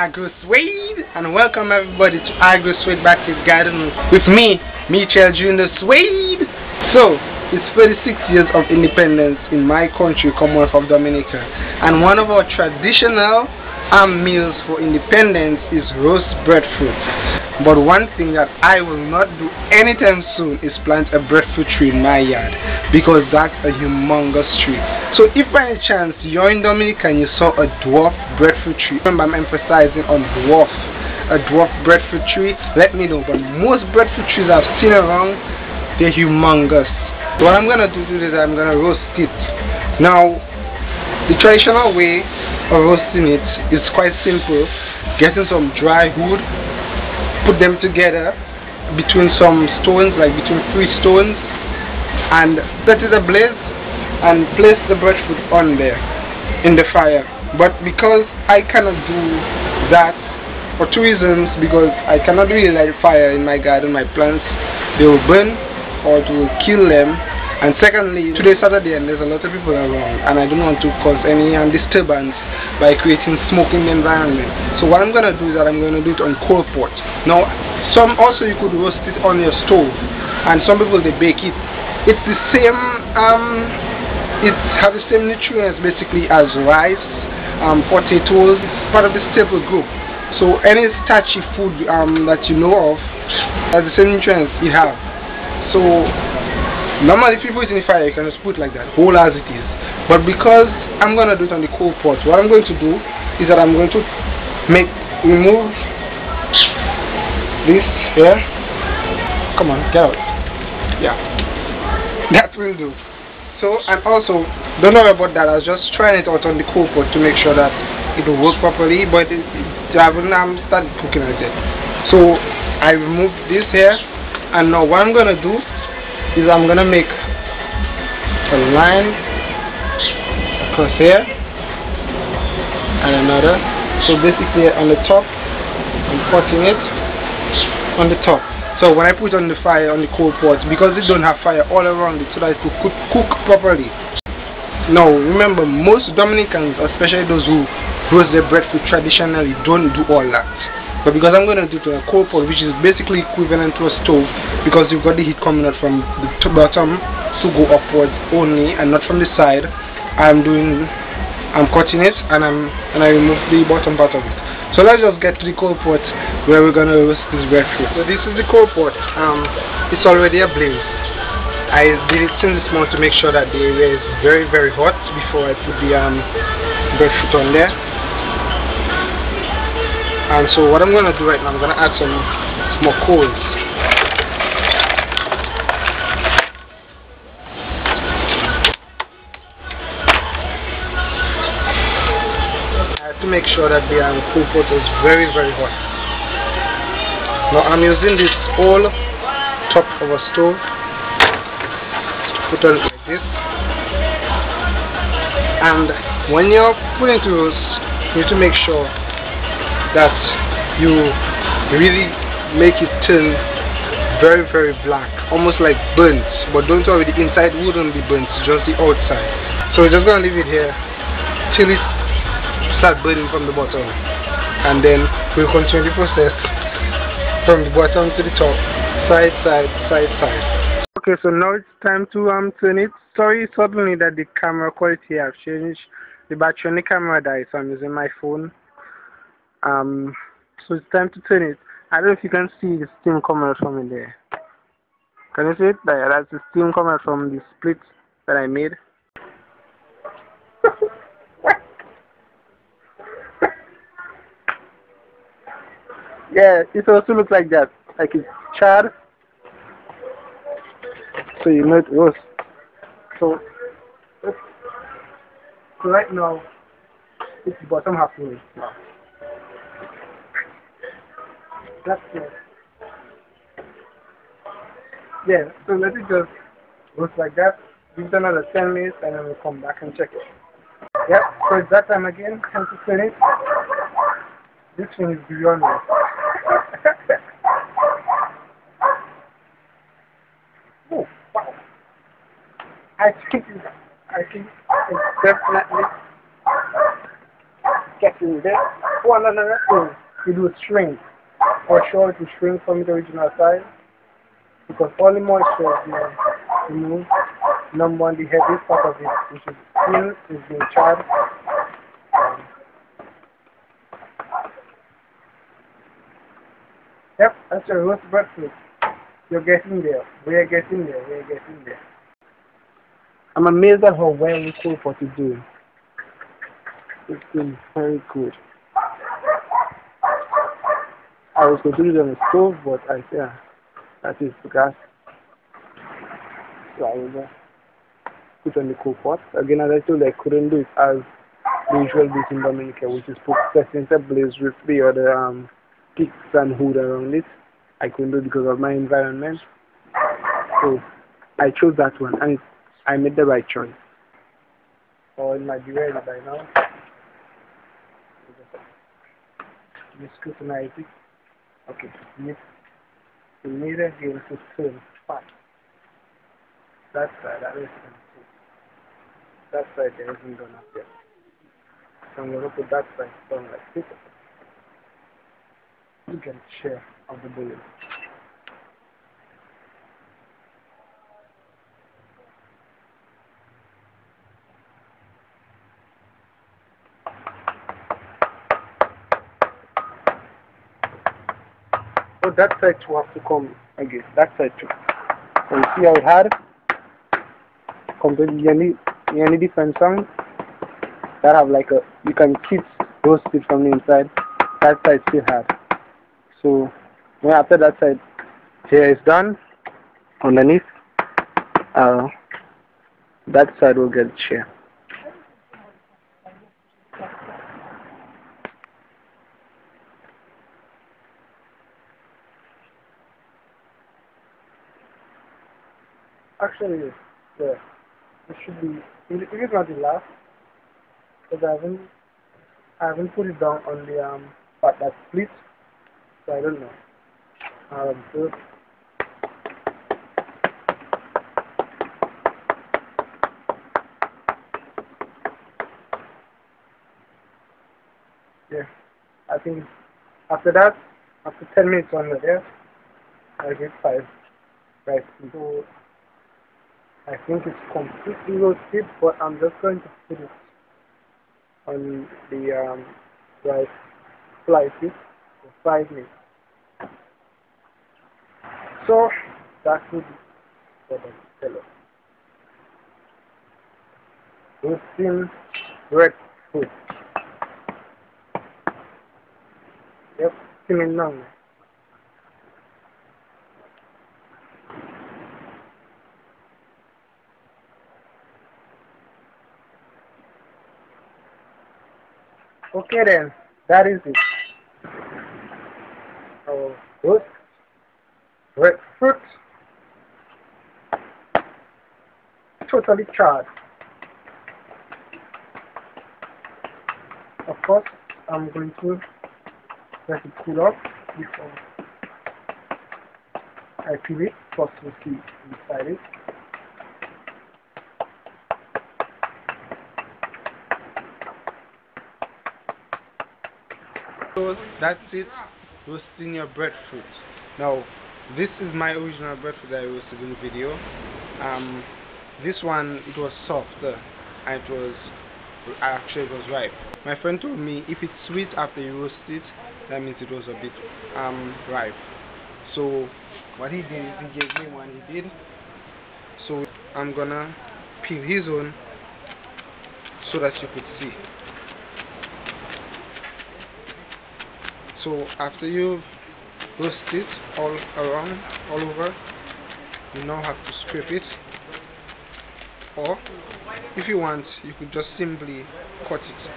Agrosuede, and welcome everybody to Agrosuede Backyard Gardening with me, Michel Jr. Suede. So, it's 36 years of independence in my country, Commonwealth of Dominica, and one of our traditional meals for independence is roast breadfruit. But one thing that I will not do anytime soon is plant a breadfruit tree in my yard, because that's a humongous tree. So if by any chance you're in Dominica and you saw a dwarf breadfruit tree, remember I'm emphasizing on dwarf, a dwarf breadfruit tree, let me know. But most breadfruit trees I've seen around, they're humongous. So what I'm gonna do today is I'm gonna roast it. Now, the traditional way of roasting it is quite simple. Getting some dry wood, put them together between some stones, like between 3 stones, and set it ablaze and place the breadfruit on there in the fire. But because I cannot do that for 2 reasons, because I cannot really light fire in my garden, my plants, they will burn or it will kill them. And secondly, today is Saturday and there's a lot of people around, and I don't want to cause any disturbance by creating smoke in the environment. So what I'm going to do is that I'm going to do it on coal pot. Now, some also you could roast it on your stove, and some people they bake it. It's the same, it has the same nutrients basically as rice, potatoes. It's part of the staple group. So any starchy food that you know of has the same nutrients it have. So normally, if you put it in the fire, you can just put it like that, whole as it is. But because I'm going to do it on the coal pot, what I'm going to do is that I'm going to remove this here. Come on, get out. Yeah, that will do. So, and also, don't worry about that. I was just trying it out on the coal pot to make sure that it will work properly, but I haven't started cooking it yet. So, I removed this here, and now what I'm going to do is I'm gonna make a line across here and another. So basically on the top, I'm cutting it on the top. So when I put it on the fire on the coal pot, because it don't have fire all around it, so that it could cook properly. Now remember, most Dominicans, especially those who roast their breadfruit traditionally, don't do all that. But because I'm going to do it on a coal pot, which is basically equivalent to a stove, because you've got the heat coming out from the bottom to go upwards only and not from the side, I'm cutting it and I remove the bottom part of it. So let's just get to the coal pot where we're going to roast this breadfruit. So this is the coal pot. It's already ablaze. I did it since this morning to make sure that the area is very, very hot before I put the breadfruit on there. And so what I'm going to do right now, I'm going to add some more coals. I have to make sure that the coal pot is very, very hot. Now I'm using this whole top of a stove to put on like this. And when you're putting it to roast, you need to make sure that you really make it turn very, very black, almost like burnt. But don't worry, the inside wouldn't be burnt, just the outside. So we're just gonna leave it here till it starts burning from the bottom, and then we'll continue the process from the bottom to the top, side, side, side, side. Okay, so now it's time to turn it. Sorry suddenly that the camera quality has changed. The battery on the camera died, so I'm using my phone. So it's time to turn it. I don't know if you can see the steam coming out from in there. Can you see it? There, that's the steam coming out from the split that I made. Yeah, it also looks like that, like it's charred. So you know it roast. So right now, it's the bottom half of it now. That's it. Yeah, so let it just roast like that. Give it another 10 minutes and then we'll come back and check it. Yep, so it's that time again. Time to turn it. This thing is beyond me. Oh, wow. I think it's definitely getting there. One another thing, it will shrink. For sure, it will shrink from its original size because all the moisture is being removed. Number one, the heaviest part of it, which is skin, is being charred. Yep, that's a roast breadfruit. You're getting there. We're getting there. We're getting there. I'm amazed at how well the cool pot is doing. It's been very good. I was going to do it on the stove, but that is the gas. So I will just put on the cool pot. Again, as I told you, I couldn't do it as the usual do in Dominica, which is put setting the blaze with the other sticks and wood around it. I couldn't do it because of my environment. So I chose that one, and I made the right choice. Or it might be ready by now. Just scrutinize it. Okay, the mirror here to turn fast. That side, that side there isn't done up yet. So I'm going to put that side down like this. You can share of the bullet. So that side too have to come again. That side too. So you see how it had completely any different sounds that have like you can keep roasted from the inside. That side still had. So when after that side here is done, underneath that side will get share. Actually, yeah, it should be. It is not the last, because I haven't put it down on the part that split, so I don't know. So yeah, I think after that, after 10 minutes on there, I get 5 right. So I think it's completely roasted, but I'm just going to put it on the rice slices for 5 minutes. So that would be for the fellow. Roasting breadfruit. Yep, simmering now. Okay then, that is it. Our roast breadfruit, totally charred. Of course, I'm going to let it cool off before I peel it. First, we'll see inside it. So that's it, roasting your breadfruit. Now, this is my original breadfruit that I roasted in the video. This one, it was softer, and it was ripe. My friend told me if it's sweet after you roast it, that means it was a bit ripe. So what he did is he gave me one he did. So I'm gonna peel his own so that you could see. So after you've roasted it all around, all over, you now have to scrape it, or if you want, you could just simply cut it.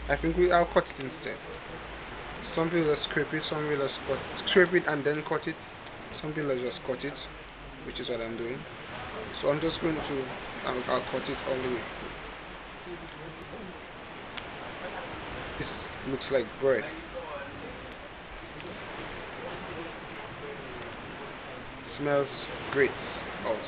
I think I'll cut it instead. Some people just scrape it, some people just scrape it and then cut it. Some people just cut it, which is what I'm doing. So I'm just going to, I'll cut it all the way. This looks like bread. Smells great also.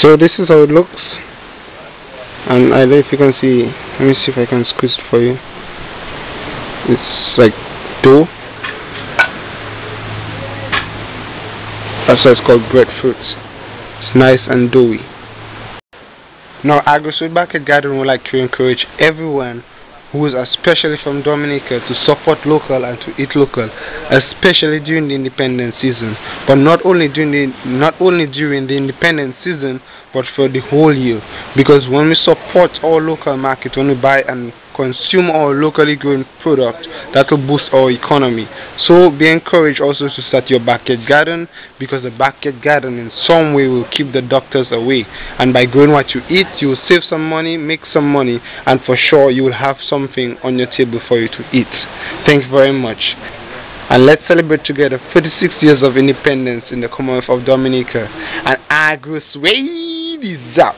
So this is how it looks, and I don't know if you can see. Let me see if I can squeeze it for you. It's like dough. That's why it's called breadfruit. It's nice and doughy. Now, Agrosuede Backyard Gardening would like to encourage everyone who is especially from Dominica to support local and to eat local, especially during the independence season. But not only during the independence season, but for the whole year. Because when we support our local market, when we buy and consume our locally grown product, that will boost our economy. So be encouraged also to start your backyard garden, because the backyard garden in some way will keep the doctors away. And by growing what you eat, you will save some money, make some money, and for sure you will have something on your table for you to eat. Thanks very much. And let's celebrate together 46 years of independence in the Commonwealth of Dominica. And Agrosuede is out.